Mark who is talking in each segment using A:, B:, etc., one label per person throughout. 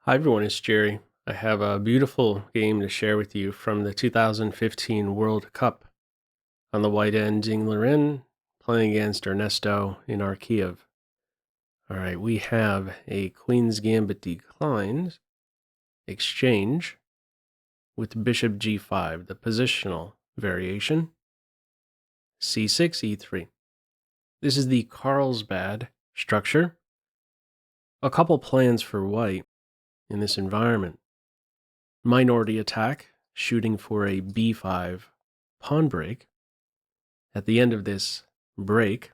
A: Hi everyone, it's Jerry. I have a beautiful game to share with you from the 2015 World Cup. On the white ending Liren playing against Ernesto Inarkiev. Alright, we have a Queen's Gambit declined exchange with Bishop G5, the positional variation. C6, E3. This is the Carlsbad structure. A couple plans for white in this environment. Minority attack, shooting for a b5 pawn break. At the end of this break,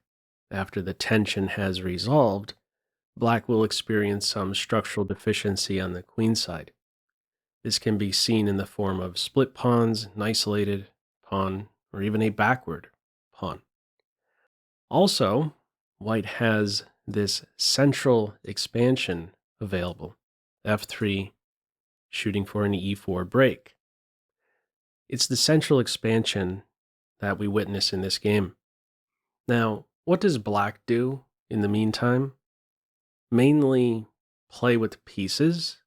A: after the tension has resolved, black will experience some structural deficiency on the queen side. This can be seen in the form of split pawns, an isolated pawn, or even a backward pawn. Also, white has this central expansion available, f3, shooting for an e4 break. It's the central expansion that we witness in this game. Now, what does black do in the meantime? Mainly play with pieces,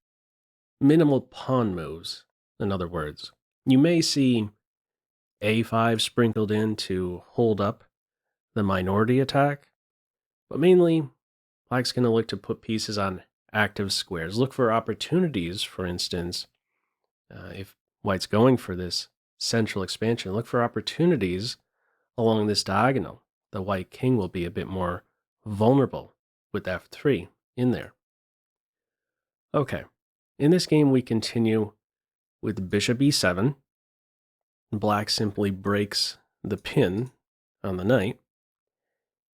A: minimal pawn moves, in other words. You may see a5 sprinkled in to hold up the minority attack, but mainly black's going to look to put pieces on active squares. Look for opportunities, for instance, if white's going for this central expansion, look for opportunities along this diagonal. The white king will be a bit more vulnerable with f3 in there. Okay, in this game we continue with bishop e7. Black simply breaks the pin on the knight.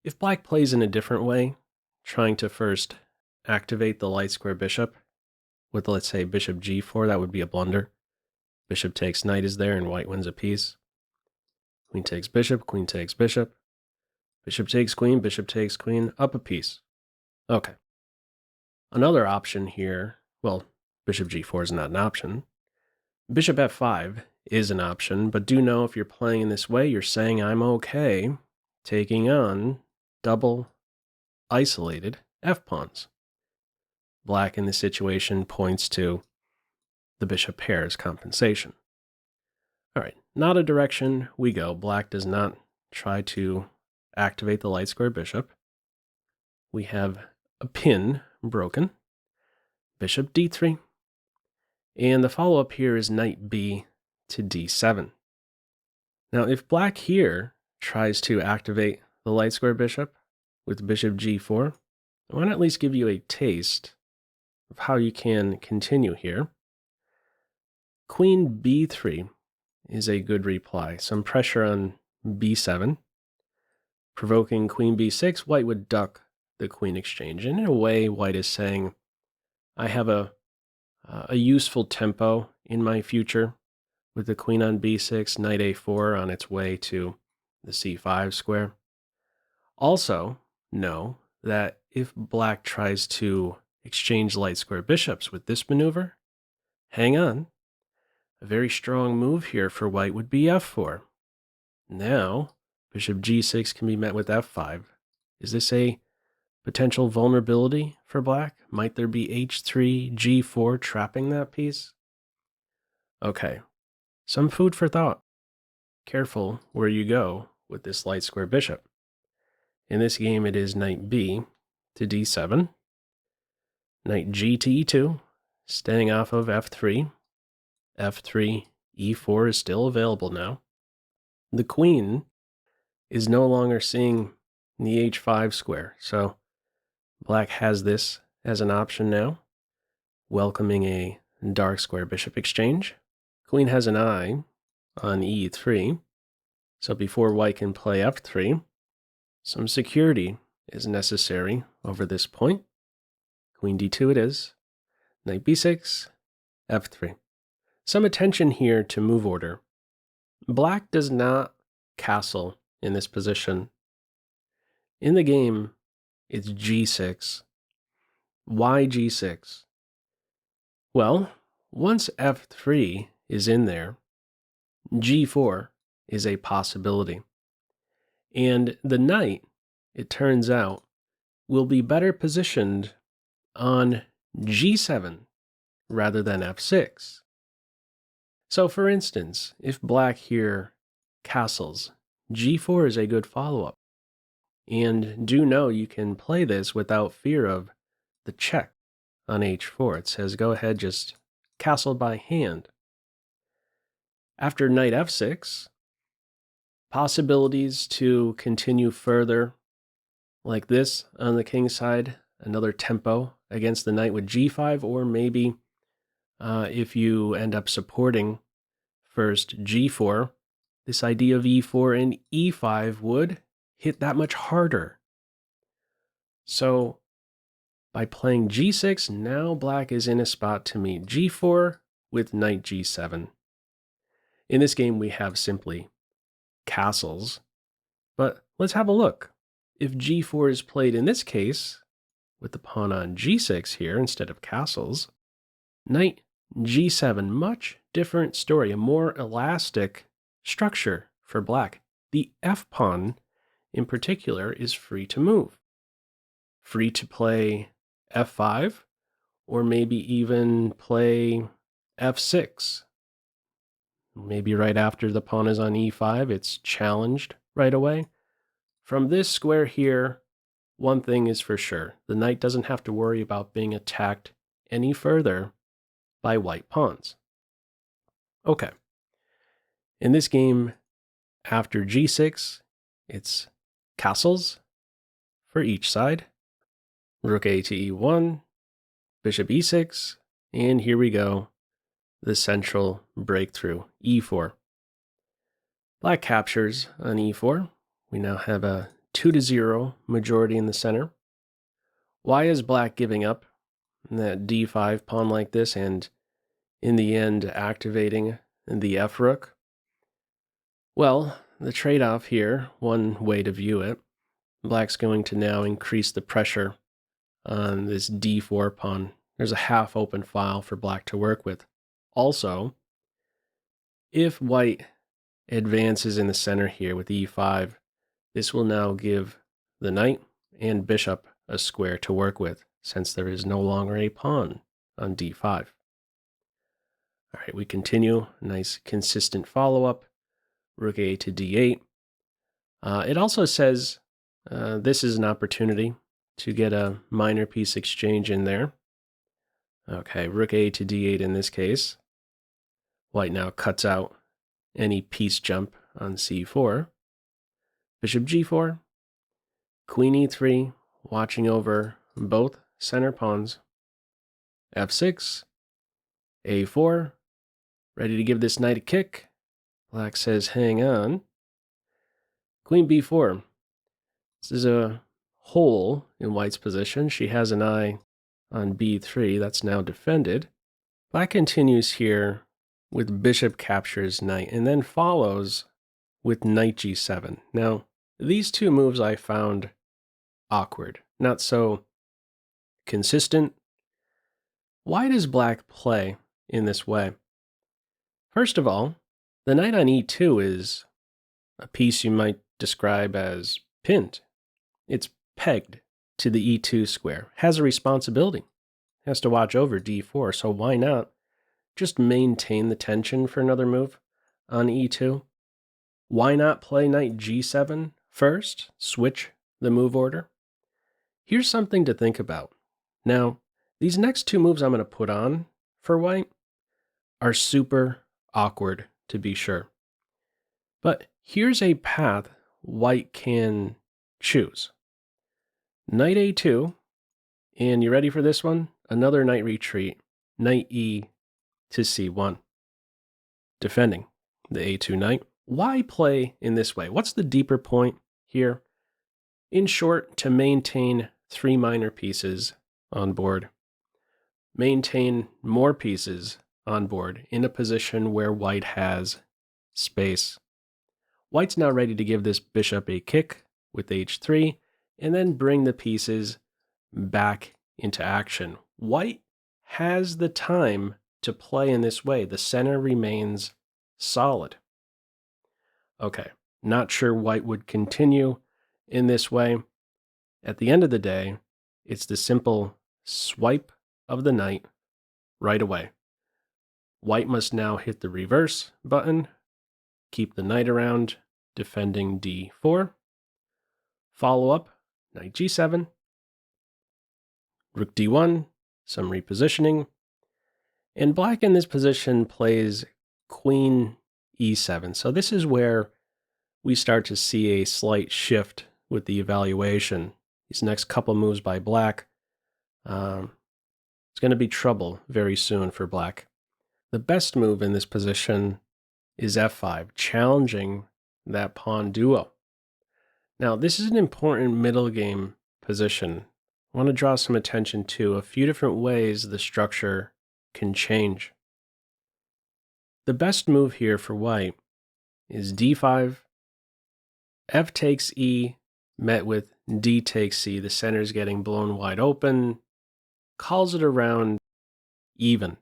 A: If black plays in a different way, trying to first activate the light square bishop with, let's say, bishop g4, that would be a blunder. Bishop takes knight is there and white wins a piece. Queen takes bishop, queen takes bishop. Bishop takes queen, up a piece. Okay. Another option here, well, bishop g4 is not an option. Bishop f5 is an option, but do know if you're playing in this way, you're saying I'm okay taking on double isolated f-pawns. Black in this situation points to the bishop pair's compensation. All right, not a direction we go. Black does not try to activate the light square bishop. We have a pin broken. Bishop d3. And the follow-up here is knight b to d7. Now, if black here tries to activate the light square bishop with bishop g4, I want to at least give you a taste of how you can continue here. Queen b3 is a good reply. Some pressure on b7. Provoking queen b6, white would duck the queen exchange. And in a way, white is saying, I have a useful tempo in my future with the queen on b6, knight a4 on its way to the c5 square. Also, know that if black tries to exchange light square bishops with this maneuver, hang on. A very strong move here for white would be f4. Now, bishop g6 can be met with f5. Is this a potential vulnerability for black? Might there be h3, g4 trapping that piece? Okay, some food for thought. Careful where you go with this light square bishop. In this game, it is knight b to d7, knight g to e2, staying off of f3, f3, e4 is still available now. The queen is no longer seeing the h5 square, so black has this as an option now, welcoming a dark square bishop exchange. Queen has an eye on e3, so before white can play f3, some security is necessary over this point. Queen d2 it is, knight b6, f3. Some attention here to move order. Black does not castle in this position. In the game, it's g6. Why g6? Well, once f3 is in there, g4 is a possibility. And the knight, it turns out, will be better positioned on g7 rather than f6. So for instance, if black here castles, g4 is a good follow-up. And do know you can play this without fear of the check on h4. It says go ahead, just castle by hand. After knight f6, possibilities to continue further like this on the king side, another tempo against the knight with g5, or maybe if you end up supporting first g4, this idea of e4 and e5 would hit that much harder. So by playing g6, now black is in a spot to meet g4 with knight g7. In this game, we have simply castles, but let's have a look. If g4 is played in this case, with the pawn on g6 here instead of castles, knight g7, much different story, a more elastic structure for black. The f-pawn, in particular, is free to move. Free to play f5, or maybe even play f6. Maybe right after the pawn is on e5, it's challenged right away. From this square here, one thing is for sure. The knight doesn't have to worry about being attacked any further by white pawns. Okay. In this game, after g6, it's castles for each side. Rook a to e1, bishop e6, and here we go, the central breakthrough, e4. Black captures on e4. We now have a 2-0 majority in the center. Why is black giving up that d5 pawn like this and in the end activating the f rook? Well, the trade-off here, one way to view it, black's going to now increase the pressure on this d4 pawn. There's a half open file for black to work with. Also, if white advances in the center here with e5, this will now give the knight and bishop a square to work with, since there is no longer a pawn on d5. All right, we continue. Nice consistent follow-up. Rook a to d8. It also says this is an opportunity to get a minor piece exchange in there. Okay, rook a to d8 in this case. White now cuts out any piece jump on c4. Bishop g4. Queen e3, watching over both center pawns. f6. a4. Ready to give this knight a kick. Black says hang on. Queen b4. This is a hole in white's position. She has an eye on b3. That's now defended. Black continues here with bishop captures knight and then follows with knight g7. Now, these two moves I found awkward, not so consistent. Why does black play in this way? First of all, the knight on e2 is a piece you might describe as pinned. It's pegged to the e2 square, has a responsibility, has to watch over d4, so why not just maintain the tension for another move on e2? Why not play knight g7 first, switch the move order? Here's something to think about. Now, these next two moves I'm going to put on for white are super awkward, to be sure. But here's a path white can choose. Knight a2, and you ready for this one? Another knight retreat, knight e to c1. Defending the a2 knight. Why play in this way? What's the deeper point here? In short, to maintain three minor pieces on board. Maintain more pieces on board in a position where white has space. White's now ready to give this bishop a kick with h3 and then bring the pieces back into action. White has the time to play in this way. The center remains solid. Okay, not sure white would continue in this way. At the end of the day, it's the simple swipe of the knight, right away. White must now hit the reverse button, keep the knight around, defending d4. Follow up, knight g7, rook d1, some repositioning. And black in this position plays queen e7. So this is where we start to see a slight shift with the evaluation. These next couple moves by black, it's going to be trouble very soon for black. The best move in this position is f5, challenging that pawn duo. Now, this is an important middle game position. I want to draw some attention to a few different ways the structure can change. The best move here for white is d5, f takes e, met with d takes c. The center is getting blown wide open, calls it around even.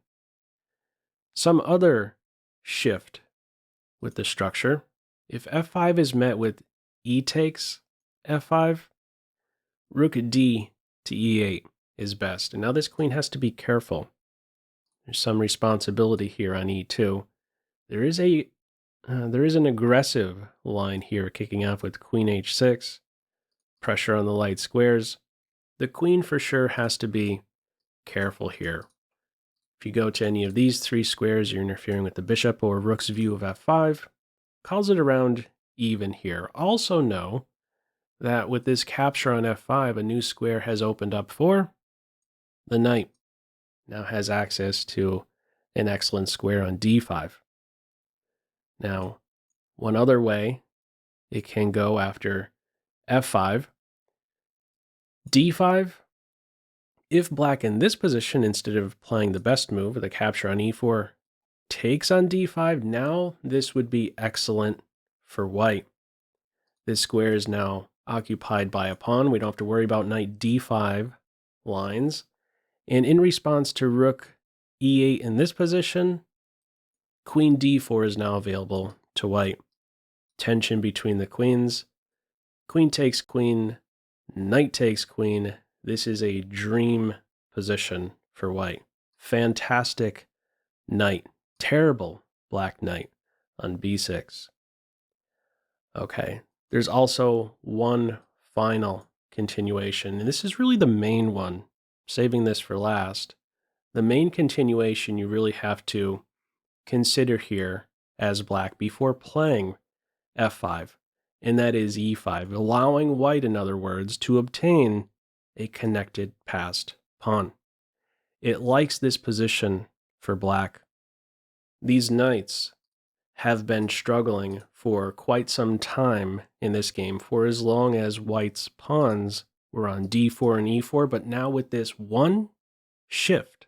A: Some other shift with the structure, if f5 is met with e takes f5, rook d to e8 is best. And now this queen has to be careful. There's some responsibility here on e2. There is an aggressive line here kicking off with queen h6, pressure on the light squares. The queen for sure has to be careful here. If you go to any of these three squares, you're interfering with the bishop or rook's view of f5. Calls it around even here. Also know that with this capture on f5, a new square has opened up for the knight. Now has access to an excellent square on d5. Now, one other way it can go after f5, d5. If black in this position, instead of playing the best move, the capture on e4, takes on d5, now this would be excellent for white. This square is now occupied by a pawn. We don't have to worry about knight d5 lines. And in response to rook e8 in this position, queen d4 is now available to white. Tension between the queens. Queen takes queen, knight takes queen. This is a dream position for white. Fantastic knight. Terrible black knight on b6. Okay, there's also one final continuation, and this is really the main one, saving this for last. The main continuation you really have to consider here as black before playing f5, and that is e5, allowing white, in other words, to obtain a connected passed pawn. It likes this position for black. These knights have been struggling for quite some time in this game, for as long as white's pawns were on d4 and e4, but now with this one shift,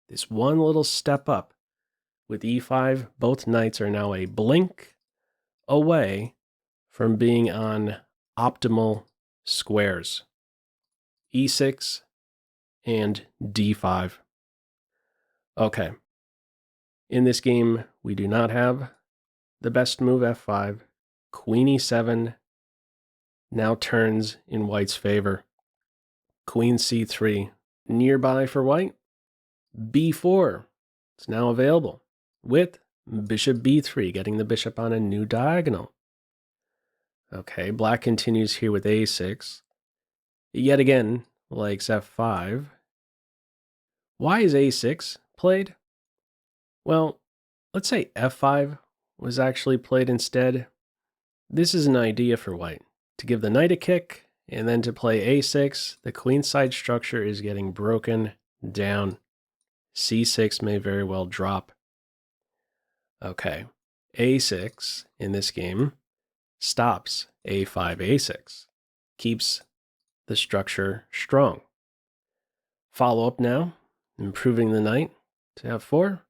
A: this one little step up with e5, both knights are now a blink away from being on optimal squares, e6 and d5. Okay, in this game, we do not have the best move f5. Queen e7 now turns in white's favor. Queen c3 nearby for white. b4 is now available with bishop b3, getting the bishop on a new diagonal. Okay, black continues here with a6. Yet again, likes f5. Why is a6 played? Well, let's say f5 was actually played instead. This is an idea for white, to give the knight a kick, and then to play a6. The queenside structure is getting broken down. c6 may very well drop. Okay, a6 in this game stops a5, a6, keeps the structure strong. Follow up now, improving the knight to f4.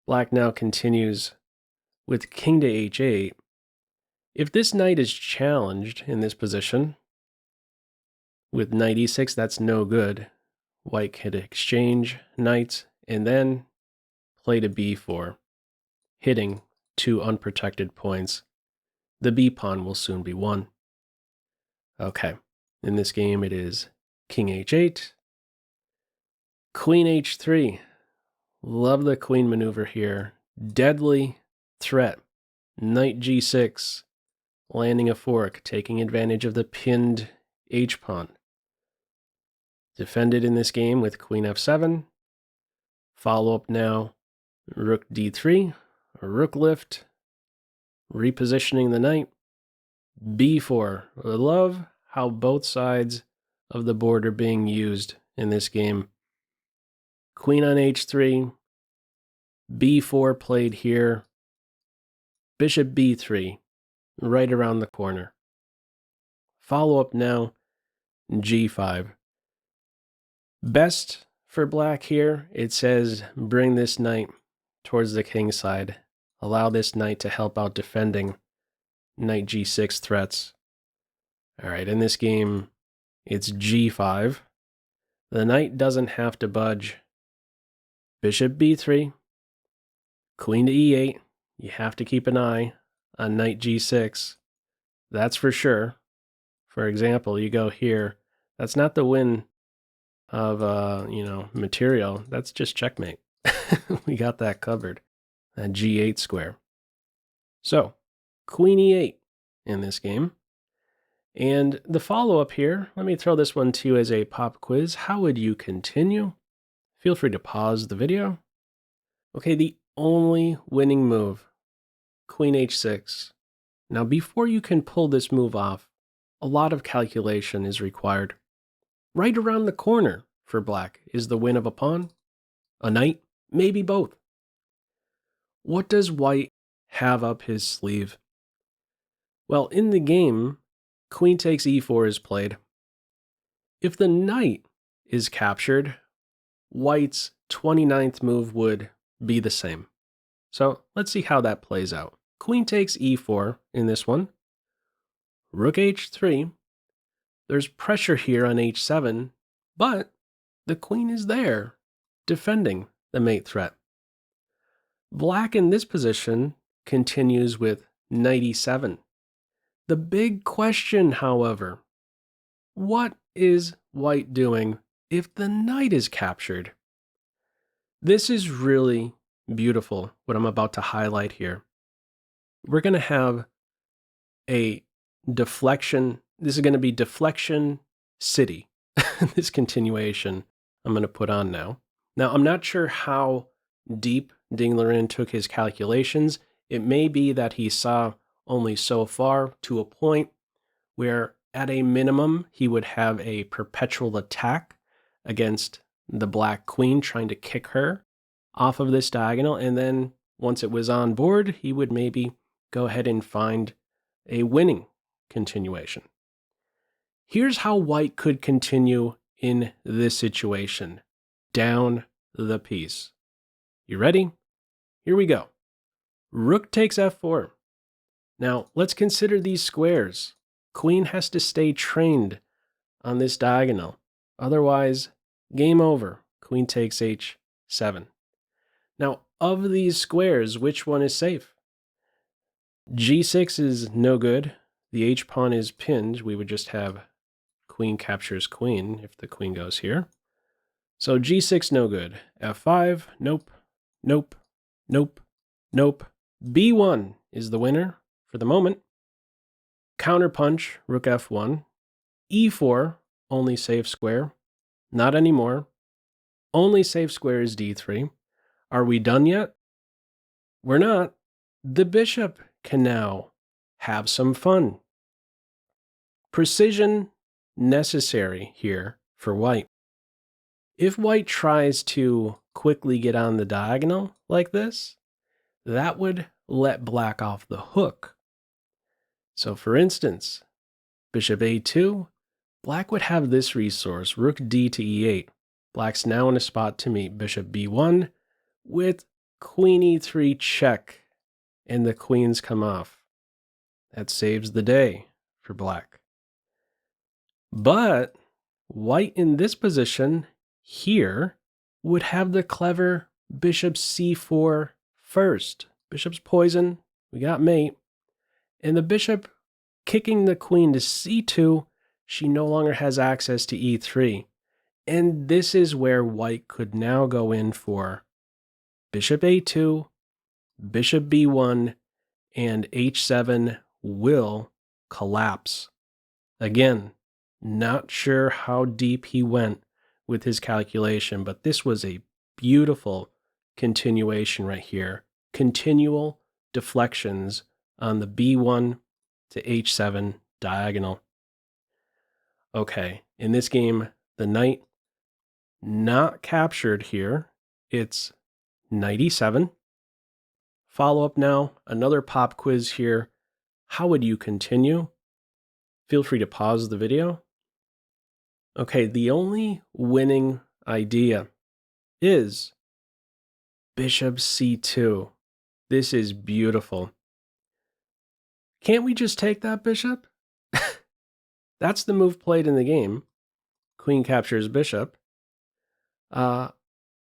A: Black now continues with king to h8. If this knight is challenged in this position with knight e6, that's no good. White can exchange knights and then play to b4, hitting two unprotected points. The b pawn will soon be won. Okay, in this game it is king h8, queen h3. Love the queen maneuver here. Deadly threat. Knight g6, landing a fork, taking advantage of the pinned h-pawn. Defended in this game with queen f7. Follow up now, rook d3, rook lift, repositioning the knight, b4. I love how both sides of the board are being used in this game. Queen on h3, b4 played here, bishop b3, right around the corner. Follow up now, g5. Best for black here, it says bring this knight towards the kingside. Allow this knight to help out defending knight g6 threats. All right, in this game, it's g5. The knight doesn't have to budge. Bishop b3, queen to e8. You have to keep an eye on knight g6. That's for sure. For example, you go here. That's not the win of, material. That's just checkmate. We got that covered. That g8 square. So, queen e8 in this game. And the follow-up here, let me throw this one to you as a pop quiz. How would you continue? Feel free to pause the video. Okay, the only winning move, queen h6. Now, before you can pull this move off, a lot of calculation is required. Right around the corner for black is the win of a pawn, a knight, maybe both. What does white have up his sleeve? Well, in the game, queen takes e4 is played. If the knight is captured, white's 29th move would be the same. So let's see how that plays out. Queen takes e4 in this one. Rook h3. There's pressure here on h7, but the queen is there, defending the mate threat. Black in this position continues with knight e7. The big question, however, what is white doing if the knight is captured? This is really beautiful, what I'm about to highlight here. We're going to have a deflection. This is going to be deflection city, this continuation I'm going to put on now. Now, I'm not sure how deep Liren took his calculations. It may be that he saw only so far to a point where at a minimum he would have a perpetual attack against the black queen, trying to kick her off of this diagonal, and then once it was on board, he would maybe go ahead and find a winning continuation. Here's how white could continue in this situation. Down the piece. You ready? Here we go. Rook takes f4. Now, let's consider these squares. Queen has to stay trained on this diagonal. Otherwise, game over. Queen takes h7. Now, of these squares, which one is safe? g6 is no good. The h-pawn is pinned. We would just have queen captures queen if the queen goes here. So g6 no good. f5, nope, nope, nope, nope. b1 is the winner for the moment. Counterpunch, rook f1. e4, only safe square. Not anymore. Only safe square is d3. Are we done yet? We're not. The bishop can now have some fun. Precision necessary here for white. If white tries to quickly get on the diagonal like this, that would let black off the hook. So for instance, bishop a2, black would have this resource, rook d to e8. Black's now in a spot to meet bishop b1 with queen e3 check, and the queens come off. That saves the day for black. But white in this position here would have the clever bishop c4 first. Bishop's poison, we got mate. And the bishop kicking the queen to c2, she no longer has access to e3. And this is where white could now go in for bishop a2, bishop b1, and h7 will collapse. Again, not sure how deep he went with his calculation, but this was a beautiful continuation right here. Continual deflections on the b1 to h7 diagonal. Okay, in this game, the knight not captured here. It's knight e7. Follow up now, another pop quiz here. How would you continue? Feel free to pause the video. Okay, the only winning idea is bishop c2. This is beautiful. Can't we just take that bishop? That's the move played in the game. Queen captures bishop.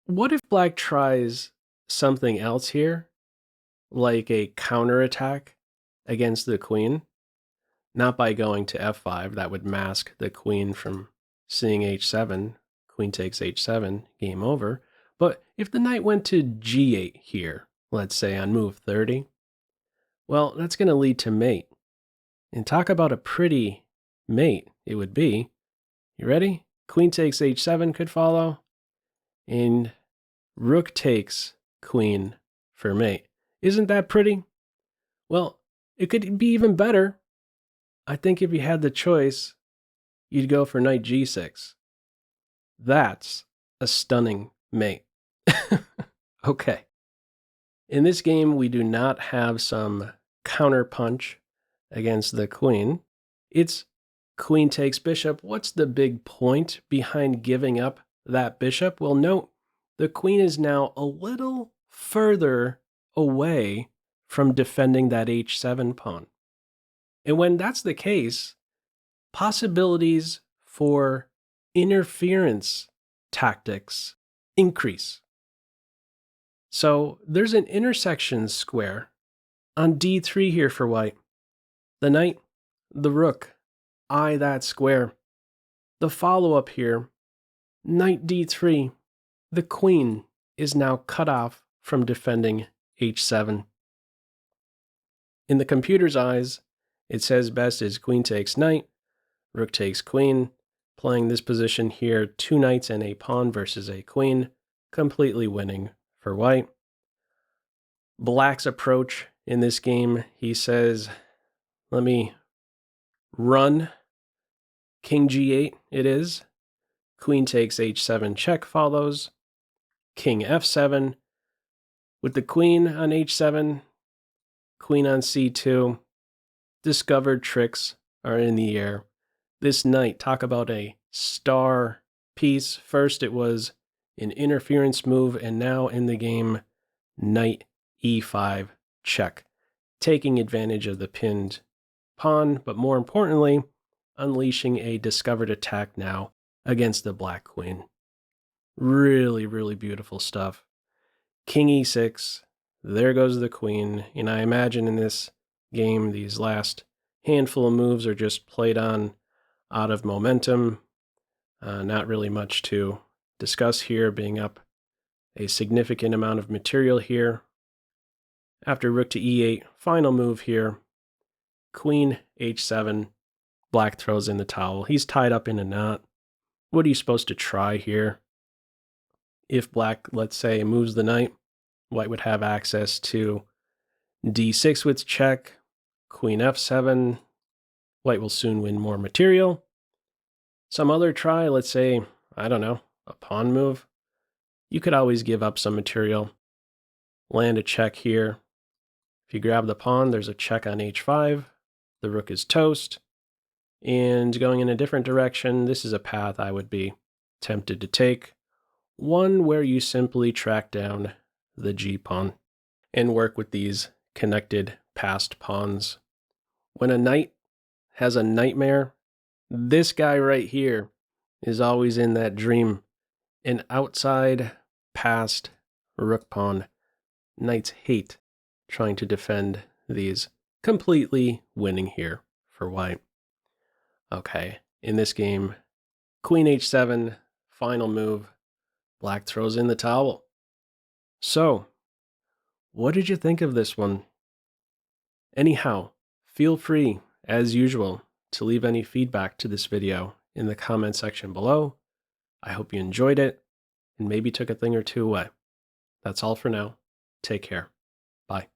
A: What if black tries something else here, like a counterattack against the queen? Not by going to f5, that would mask the queen from seeing h7. Queen takes h7, game over. But if the knight went to g8 here, let's say on move 30, well, that's going to lead to mate. And talk about a pretty mate it would be. You ready? Queen takes h7 could follow. And rook takes queen for mate. Isn't that pretty? Well, it could be even better. I think if you had the choice, you'd go for knight g6. That's a stunning mate. Okay. In this game, we do not have some counterpunch against the queen. It's queen takes bishop. What's the big point behind giving up that bishop? Well, note, the queen is now a little further away from defending that h7 pawn. And when that's the case, possibilities for interference tactics increase. So there's an intersection square on d3 here for white. The knight, the rook, eye that square. The follow-up here, knight d3, the queen is now cut off from defending h7. In the computer's eyes, it says best is queen takes knight, rook takes queen, playing this position here, 2 knights and a pawn versus a queen, completely winning for white. Black's approach in this game, he says, let me run king g8 it is, queen takes h7 check follows, king f7, with the queen on h7, queen on c2, discovered tricks are in the air. This knight, talk about a star piece. First it was an interference move, and now in the game, knight e5 check, taking advantage of the pinned pawn, but more importantly, unleashing a discovered attack now against the black queen. Really, really beautiful stuff. King e6, there goes the queen, and I imagine in this game, these last handful of moves are just played on out of momentum. Not really much to discuss here, being up a significant amount of material here. After rook to e8, final move here, queen h7, black throws in the towel. He's tied up in a knot. What are you supposed to try here? If black, let's say, moves the knight, white would have access to d6 with check, queen f7, white will soon win more material. Some other try, let's say, I don't know, a pawn move. You could always give up some material. Land a check here. If you grab the pawn, there's a check on h5. The rook is toast. And going in a different direction, this is a path I would be tempted to take. One where you simply track down the g-pawn and work with these connected passed pawns. When a knight has a nightmare, this guy right here is always in that dream. An outside passed rook pawn. Knights hate trying to defend these, completely winning here for white. Okay, in this game, queen h7, final move. Black throws in the towel. So, What did you think of this one? Anyhow, feel free, as usual, to leave any feedback to this video in the comment section below. I hope you enjoyed it and maybe took a thing or two away. That's all for now. Take care. Bye.